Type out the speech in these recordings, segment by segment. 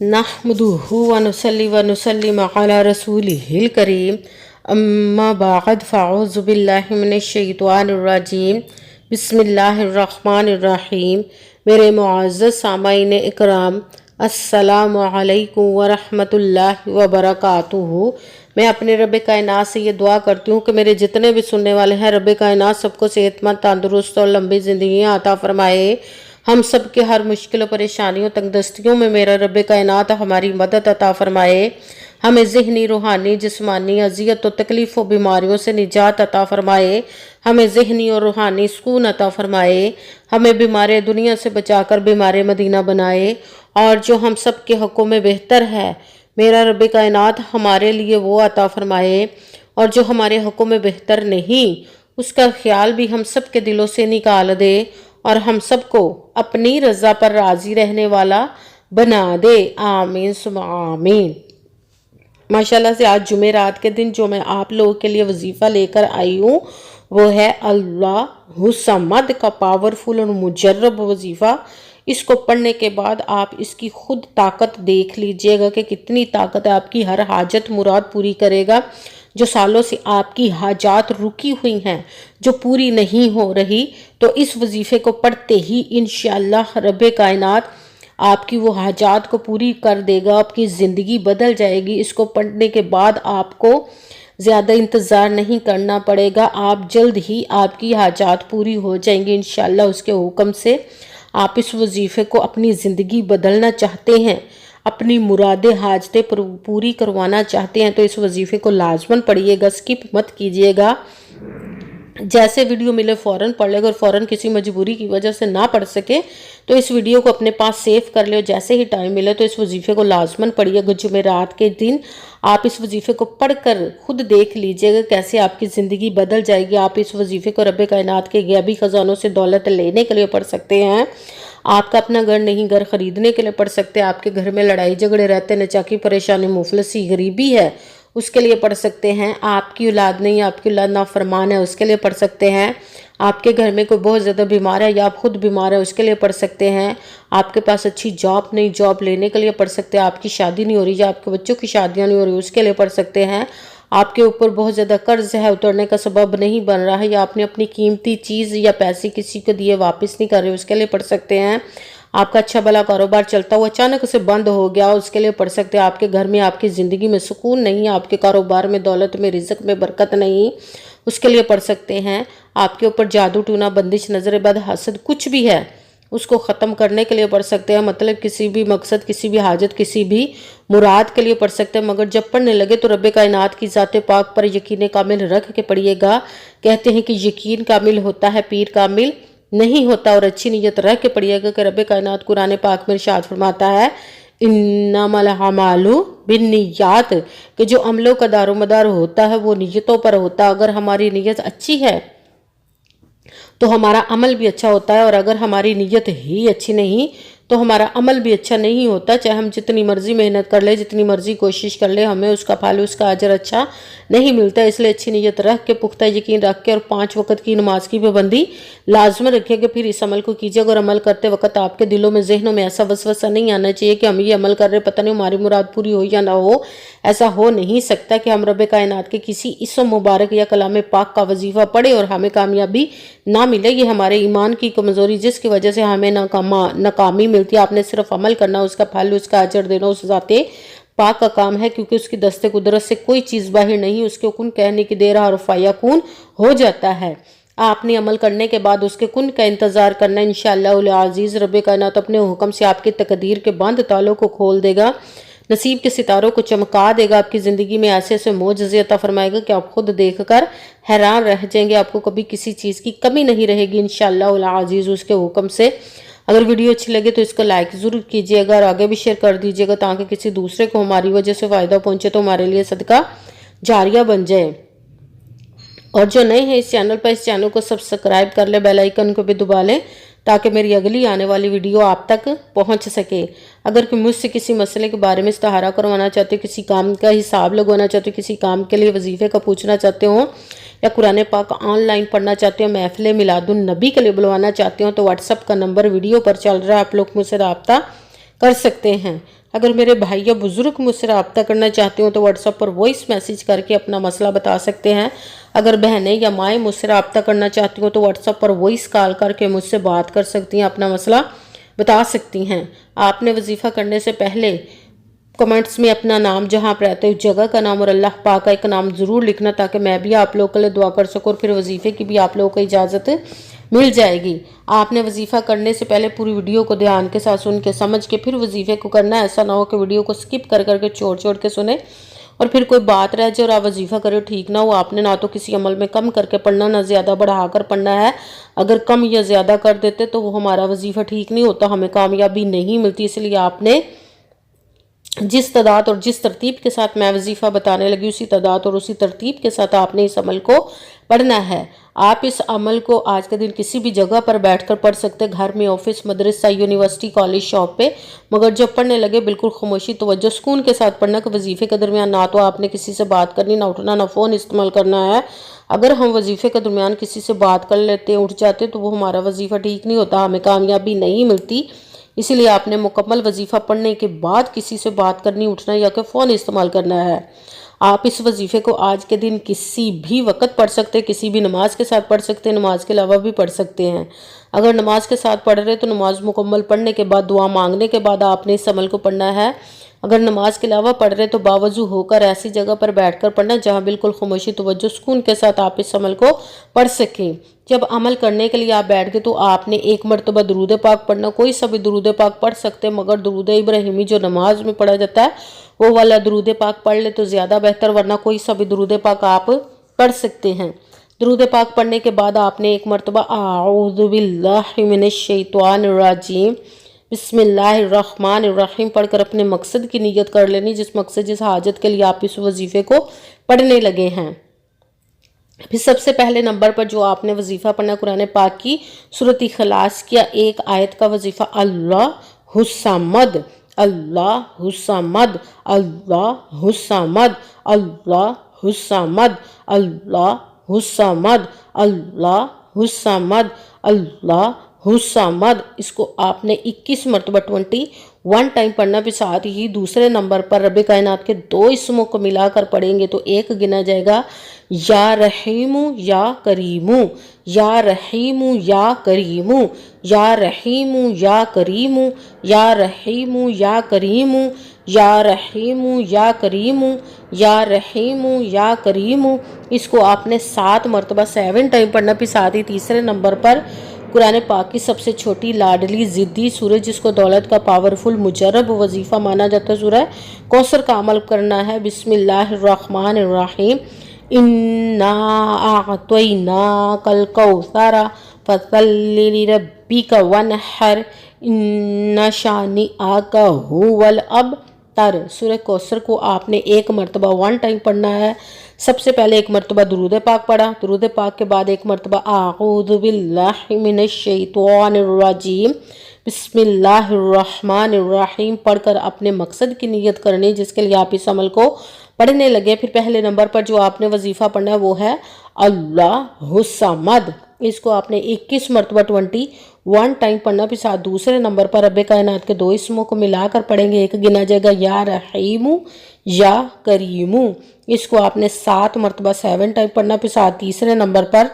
नहमदुहु व नुसल्ली व नुसल्लिम अला रसूलिहिल करीम अम्मा बाद फ़अऊज़ु बिल्लाहि मिनश शैतानिर रजीम बिस्मिल्लाहिर रहमानिर रहीम। मेरे मुअज़्ज़ज़ सामाईन इकराम, अस्सलामु अलैकुम व रहमतुल्लाहि व बरकातुहू। मैं अपने रब कायनात से ये दुआ करती हूँ कि मेरे जितने भी सुनने वाले हैं, रब कायनात सबको सेहतमंद, तंदुरुस्त और लंबी ज़िंदगी अता फरमाए। हम सब के हर मुश्किल परेशानियों तंगदस्तियों में मेरा रब कायनात हमारी मदद अता फरमाए। हमें ज़हनी, रूहानी, जिस्मानी अजियत और तकलीफ़ और बीमारियों से निजात अता फरमाए। हमें ज़हनी और रूहानी सुकून अता फरमाए। हमें बीमार दुनिया से बचाकर बीमार मदीना बनाए। और जो हम सब के हक़ों में बेहतर है, मेरा रब कायनात हमारे लिए वो अता फरमाए। और जो हमारे हक़ों में बेहतर नहीं, उसका ख्याल भी हम सब के दिलों से निकाल दे और हम सबको अपनी रज़ा पर राज़ी रहने वाला बना दे। आमीन सुम्मा आमीन। माशाल्लाह से आज जुमेरात के दिन जो मैं आप लोगों के लिए वजीफ़ा लेकर आई हूँ वो है अल्लाहु समद का पावरफुल और मुजर्रब वजीफ़ा। इसको पढ़ने के बाद आप इसकी खुद ताकत देख लीजिएगा कि कितनी ताकत है। आपकी हर हाजत मुराद पूरी करेगा। जो सालों से आपकी हाजात रुकी हुई हैं, जो पूरी नहीं हो रही, तो इस वजीफ़े को पढ़ते ही इंशाअल्लाह रब कायनात आपकी वो हाजात को पूरी कर देगा। आपकी ज़िंदगी बदल जाएगी। इसको पढ़ने के बाद आपको ज़्यादा इंतज़ार नहीं करना पड़ेगा। आप जल्द ही आपकी हाजात पूरी हो जाएंगी इंशाअल्लाह उसके हुक्म से। आप इस वजीफ़े को अपनी ज़िंदगी बदलना चाहते हैं, अपनी मुरादें हाजतें पूरी करवाना चाहते हैं, तो इस वजीफ़े को लाजमन पढ़िएगा, स्किप मत कीजिएगा। जैसे वीडियो मिले फ़ौरन पढ़ ले। अगर फ़ौरन किसी मजबूरी की वजह से ना पढ़ सके तो इस वीडियो को अपने पास सेव कर ले। जैसे ही टाइम मिले तो इस वजीफ़े को लाजमन पढ़िएगा। जुमेरात के दिन आप इस वजीफ़े को पढ़कर खुद देख लीजिएगा कैसे आपकी ज़िंदगी बदल जाएगी। आप इस वजीफ़े को रब कायनात के गैबी ख़जानों से दौलत लेने के लिए पढ़ सकते हैं। आपका अपना घर नहीं, घर ख़रीदने के लिए पढ़ सकते हैं। आपके घर में लड़ाई झगड़े रहते, नचाकी परेशानी, मुफलसी, गरीबी है, उसके लिए पढ़ सकते हैं। आपकी औलाद नहीं, आपकी औलाद नाफरमान है, उसके लिए पढ़ सकते हैं। आपके घर में कोई बहुत ज़्यादा बीमार है या आप खुद बीमार है, उसके लिए पढ़ सकते हैं। आपके पास अच्छी जॉब नहीं, जॉब लेने के लिए पढ़ सकते हैं। आपकी शादी नहीं हो रही या आपके बच्चों की शादियाँ नहीं हो रही, उसके लिए पढ़ सकते हैं। आपके ऊपर बहुत ज़्यादा कर्ज है, उतरने का सबब नहीं बन रहा है, या आपने अपनी कीमती चीज़ या पैसे किसी को दिए वापस नहीं कर रहे, उसके लिए पढ़ सकते हैं। आपका अच्छा भला कारोबार चलता हुआ अचानक से बंद हो गया, उसके लिए पढ़ सकते हैं। आपके घर में, आपकी ज़िंदगी में सुकून नहीं है, आपके कारोबार में, दौलत में, रिज़्क में बरकत नहीं, उसके लिए पढ़ सकते हैं। आपके ऊपर जादू टूना, बंदिश, नज़र बद, हसद कुछ भी है, उसको ख़त्म करने के लिए पढ़ सकते हैं। मतलब किसी भी मकसद, किसी भी हाजत, किसी भी मुराद के लिए पढ़ सकते हैं। मगर जब पढ़ने लगे तो रब कायनात की ज़ात पाक पर यकीन कामिल रख के पढ़िएगा। कहते हैं कि यकीन कामिल होता है, पीर कामिल नहीं होता। और अच्छी नीयत रख के पढ़िएगा कि रब कायनात कुरान पाक में इरशाद फरमाता है, इन्नमल अमालु बिन्नियात, कि जो अमलों का दारोमदार होता है वो नीयतों पर होता है। अगर हमारी नीयत अच्छी है तो हमारा अमल भी अच्छा होता है, और अगर हमारी नीयत ही अच्छी नहीं तो हमारा अमल भी अच्छा नहीं होता। चाहे हम जितनी मर्जी मेहनत कर ले, जितनी मर्जी कोशिश कर ले, हमें उसका फल, उसका अजर अच्छा नहीं मिलता। इसलिए अच्छी नीयत रख के, पुख्ता यकीन रख के, और 5 वक्त की नमाज की पाबंदी लाजमन रखिएगा। फिर इस अमल को कीजिए। अगर अमल करते वक्त आपके दिलों में, जहनों में ऐसा वसवसा नहीं आना चाहिए कि हम ये अमल कर रहे, पता नहीं हमारी मुराद पूरी हो या ना हो। ऐसा हो नहीं सकता कि हम रब कायनात के किसी इसम मुबारक या कलाम पाक का वजीफ़ा पढ़े और हमें कामयाबी ना मिले। ये हमारे ईमान की कमज़ोरी, जिसकी वजह से हमें नाकामी मिलती है। आपने सिर्फ अमल करना, उसका फल, उसका अजर देना उस ज़ाते पाक का काम है, क्योंकि उसकी दस्ते कुदरत से कोई चीज़ बाहर नहीं। उसके कुन कहने की देर हर फ़याकुन हो जाता है। आपने अमल करने के बाद उसके कुन का इंतज़ार करना। इंशाअल्लाह अज़ीज़ रब कायनात अपने हुक्म से आपकी तकदीर के बंद तालों को खोल देगा, नसीब के सितारों को चमका देगा। आपकी ज़िंदगी में ऐसे ऐसे मोजज़े अता फरमाएगा कि आप खुद देखकर हैरान रह जाएंगे। आपको कभी किसी चीज़ की कमी नहीं रहेगी इंशाअल्लाह अज़ीज़ उसके हुक्म से। अगर वीडियो अच्छी लगे तो इसको लाइक ज़रूर कीजिएगा और आगे भी शेयर कर दीजिएगा, ताकि किसी दूसरे को हमारी वजह से फ़ायदा पहुँचे, तो हमारे लिए सदका जारिया बन जाए। और जो नए हैं इस चैनल पर, इस चैनल को सब्सक्राइब कर ले, बेल आइकन को भी दबा लें, ताकि मेरी अगली आने वाली वीडियो आप तक पहुंच सके। अगर कोई मुझसे किसी मसले के बारे में इस्तिहारा करवाना चाहते हो, किसी काम का हिसाब लगवाना चाहते हो, किसी काम के लिए वजीफ़े का पूछना चाहते हो, या कुरान पाक ऑनलाइन पढ़ना चाहते हो, महफिल मिलादुन नबी के लिए बुलवाना चाहते हो, तो व्हाट्सअप का नंबर वीडियो पर चल रहा है, आप लोग मुझसे रब्ता कर सकते हैं। اگر میرے بھائی یا بزرگ مجھ سے رابطہ کرنا چاہتے ہوں تو واٹس ایپ پر وائس میسیج کر کے اپنا مسئلہ بتا سکتے ہیں۔ اگر بہنیں یا مائیں مجھ سے رابطہ کرنا چاہتی ہوں تو واٹس ایپ پر وائس کال کر کے مجھ سے بات کر سکتی ہیں، اپنا مسئلہ بتا سکتی ہیں۔ آپ نے وظیفہ کرنے سے پہلے کمنٹس میں اپنا نام، جہاں آپ رہتے ہو جگہ کا نام اور اللہ پاک کا ایک نام ضرور لکھنا، تاکہ میں بھی آپ لوگوں کے لیے دعا کر سکوں اور پھر وظیفے کی بھی آپ لوگوں کو اجازت مل جائے گی۔ آپ نے وظیفہ کرنے سے پہلے پوری ویڈیو کو دھیان کے ساتھ سن کے سمجھ کے پھر وظیفے کو کرنا ہے۔ ایسا نہ ہو کہ ویڈیو کو سکپ کر کے چھوڑ کے سنیں اور پھر کوئی بات رہ جائے اور آپ وظیفہ کرے ٹھیک نہ ہو۔ آپ نے نہ تو کسی عمل میں کم کر کے پڑھنا، نہ زیادہ بڑھا کر پڑھنا ہے۔ اگر کم یا زیادہ کر دیتے تو وہ ہمارا وظیفہ ٹھیک نہیں ہوتا، ہمیں کامیابی نہیں ملتی۔ اس لیے آپ نے جس تعداد اور جس ترتیب کے ساتھ میں وظیفہ بتانے لگی، اسی تعداد اور اسی ترتیب کے ساتھ آپ نے اس عمل کو پڑھنا ہے۔ آپ اس عمل کو آج کے دن کسی بھی جگہ پر بیٹھ کر پڑھ سکتے، گھر میں، آفس، مدرسہ، یونیورسٹی، کالج، شاپ پہ، مگر جب پڑھنے لگے بالکل خاموشی، توجہ، سکون کے ساتھ پڑھنا کہ وظیفے کے درمیان نہ تو آپ نے کسی سے بات کرنی، نہ اٹھنا، نہ فون استعمال کرنا ہے۔ اگر ہم وظیفے کے درمیان کسی سے بات کر لیتے، اٹھ جاتے تو وہ ہمارا وظیفہ ٹھیک نہیں ہوتا، ہمیں کامیابی نہیں ملتی۔ اسی لیے آپ نے مکمل وظیفہ پڑھنے کے بعد کسی سے بات کرنی، اٹھنا یا کہ فون استعمال کرنا ہے۔ آپ اس وظیفے کو آج کے دن کسی بھی وقت پڑھ سکتے، کسی بھی نماز کے ساتھ پڑھ سکتے، نماز کے علاوہ بھی پڑھ سکتے ہیں۔ اگر نماز کے ساتھ پڑھ رہے تو نماز مکمل پڑھنے کے بعد، دعا مانگنے کے بعد آپ نے اس عمل کو پڑھنا ہے۔ اگر نماز کے علاوہ پڑھ رہے تو باوضو ہو کر ایسی جگہ پر بیٹھ کر پڑھنا جہاں بالکل خاموشی، توجہ، سکون کے ساتھ آپ اس عمل کو پڑھ سکیں۔ جب عمل کرنے کے لیے آپ بیٹھ گئے تو آپ نے ایک مرتبہ درود پاک پڑھنا، کوئی سا بھی درود پاک پڑھ سکتے، مگر درود ابراہیمی جو نماز میں پڑھا جاتا ہے وہ والا درود پاک پڑھ لے تو زیادہ بہتر، ورنہ کوئی سا بھی درود پاک آپ پڑھ سکتے ہیں۔ درود پاک پڑھنے کے بعد آپ نے ایک مرتبہ اعوذ باللہ من الشیطان الرجیم بسم اللہ الرحمن الرحیم پڑھ کر اپنے مقصد کی نیت کر لینی، جس مقصد، جس حاجت کے لیے آپ اس وظیفے کو پڑھنے لگے ہیں۔ پھر سب سے پہلے نمبر پر جو آپ نے وظیفہ پڑھنا، قرآن پاک کی سورۃ اخلاص کیا ایک آیت کا وظیفہ، اللہ الصمد، اللہ الصمد، اللہ الصمد، اللہ الصمد، اللہ الصمد، اللہ الصمد، اللہ الصمد۔ اس کو آپ نے 21 مرتبہ 21 ٹائم پڑھنا۔ پھر ساتھ ہی دوسرے نمبر پر رب کائنات کے 2 اسموں کو ملا کر پڑھیں گے تو ایک گنا جائے گا، یا رحیم یا کریم، یا رحیم یا کریم، یا رحیم یا کریم، یا رحیم یا کریم، یا رحیم یا کریم، یا رحیم یا کریم۔ اس کو آپ نے 7 مرتبہ 7 ٹائم پڑھنا۔ پھر ساتھ ہی تیسرے نمبر پر قرآن پاک کی سب سے چھوٹی لاڈلی ضدی سورہ، جس کو دولت کا پاورفل مجرب وظیفہ مانا جاتا ہے، سورہ کوثر کا عمل کرنا ہے۔ بسم اللہ الرحمن الرحیم، انا اعطیناک الکوثر فصل لربک وانحر ان شانئک ھو الابتر۔ سورہ کوثر کو آپ نے ایک مرتبہ 1 ٹائم پڑھنا ہے۔ سب سے پہلے ایک مرتبہ درود پاک پڑھا، درود پاک کے بعد ایک مرتبہ اعوذ باللہ من الشیطان الرجیم بسم اللہ الرحمن الرحیم پڑھ کر اپنے مقصد کی نیت کرنی، جس کے لیے آپ اس عمل کو پڑھنے لگے۔ پھر پہلے نمبر پر جو آپ نے وظیفہ پڑھنا ہے وہ ہے اللہ الصمد، اس کو آپ نے 21 مرتبہ 21 ٹائم پڑھنا۔ پھر ساتھ دوسرے نمبر پر رب کائنات کے 2 اسموں کو ملا کر پڑھیں گے، ایک گنا جائے گا، یا رحیم یا کریم۔ اس کو آپ نے 7 مرتبہ 7 ٹائم پڑھنا۔ پھر ساتھ تیسرے نمبر پر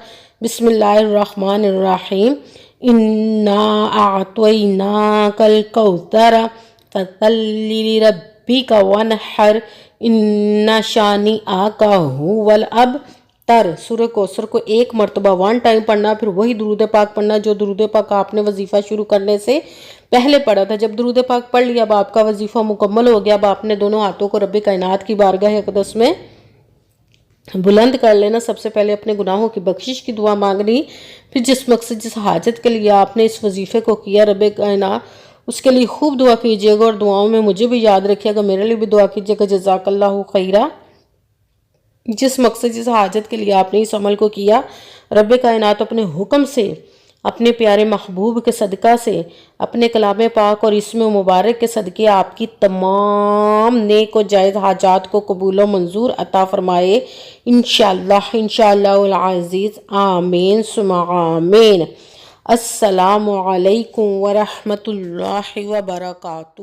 بسم اللہ الرحمن الرحیم، انا اعطیناک الکوثر فصل لربک وانحر ان شانئک ھو الابتر۔ سورہ کوثر کو ایک مرتبہ 1 ٹائم پڑھنا، پھر وہی درود پاک پڑھنا جو درود پاک آپ نے وظیفہ شروع کرنے سے پہلے پڑھا تھا۔ جب درود پاک پڑھ لیا، اب آپ کا وظیفہ مکمل ہو گیا۔ اب آپ نے دونوں ہاتھوں کو رب کائنات کی بارگاہ اقدس میں بلند کر لینا۔ سب سے پہلے اپنے گناہوں کی بخشش کی دعا مانگنی، پھر جس مقصد، جس حاجت کے لیے آپ نے اس وظیفے کو کیا رب کائنات، اس کے لیے خوب دعا کیجیے گا، اور دعاؤں میں مجھے بھی یاد رکھیے گا، میرے لیے بھی دعا کیجیے گا۔ جزاک اللہ خیرہ۔ جس مقصد، جس حاجت کے لیے آپ نے اس عمل کو کیا، رب کائنات اپنے حکم سے، اپنے پیارے محبوب کے صدقہ سے، اپنے کلام پاک اور اسم مبارک کے صدقے آپ کی تمام نیک و جائز حاجات کو قبول و منظور عطا فرمائے، انشاءاللہ العزیز، آمین ثم آمین۔ السلام علیکم ورحمۃ اللہ وبرکاتہ۔